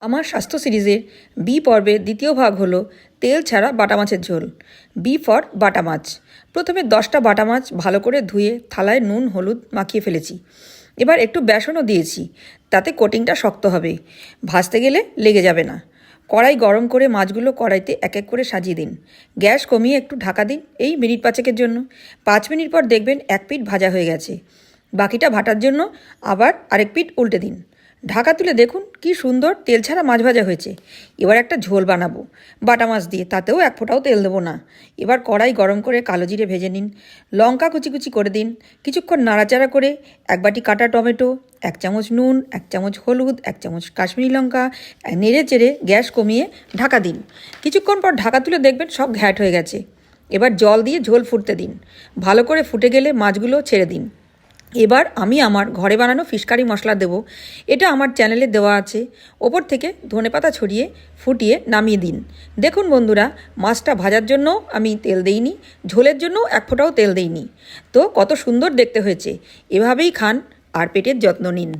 আমার স্বাস্থ্য সিরিজের বি পর্বের দ্বিতীয় ভাগ হলো তেল ছাড়া বাটা মাছের ঝোল। বি ফর বাটা মাছ। প্রথমে 10টা বাটা মাছ ভালো করে ধুয়ে থালায় নুন হলুদ মাখিয়ে ফেলেছি। এবার একটু বেসনও দিয়েছি, তাতে কোটিংটা শক্ত হবে, ভাজতে গেলে লেগে যাবে না। কড়াই গরম করে মাছগুলো কড়াইতে এক এক করে সাজিয়ে দিন। গ্যাস কমিয়ে একটু ঢাকা দিন এই মিনিট 5 জন্য। 5 মিনিট পর দেখবেন এক পিঠ ভাজা হয়ে গেছে। বাকিটা ভাটার জন্য আবার আরেক পিঠ উল্টে দিন। ঢাকা তুলে দেখুন কি সুন্দর তেল ছাড়া মাছ ভাজা হয়েছে। এবার একটা ঝোল বানাবো বাটা মাছ দিয়ে, তাতেও এক ফোঁটাও তেল দেবো না। এবার কড়াই গরম করে কালো জিরে ভেজে নিন, লঙ্কা কুচি কুচি করে দিন, কিছুক্ষণ নাড়াচাড়া করে 1 বাটি কাটা টমেটো, 1 চামচ নুন, 1 চামচ হলুদ, 1 চামচ কাশ্মীরি লঙ্কা নেড়ে চেড়ে গ্যাস কমিয়ে ঢাকা দিন। কিছুক্ষণ পর ঢাকা তুলে দেখবেন সব ঘ্যাট হয়ে গেছে। এবার জল দিয়ে ঝোল ফুটতে দিন। ভালো করে ফুটে গেলে মাছগুলো ছেড়ে দিন। এবার আমি আমার ঘরে বানানো ফিশ কারি মশলা দেবো। এটা আমার চ্যানেলে দেওয়া আছে। ওপর থেকে ধনেপাতা ছড়িয়ে ফুটিয়ে নামিয়ে দিন। দেখুন বন্ধুরা, মাছটা ভাজার জন্য আমি তেল দেইনি, ঝোলের জন্য এক ফোঁটাও তেল দেইনি। তো কত সুন্দর দেখতে হয়েছে। এভাবেই খান আর পেটের যত্ন নিন।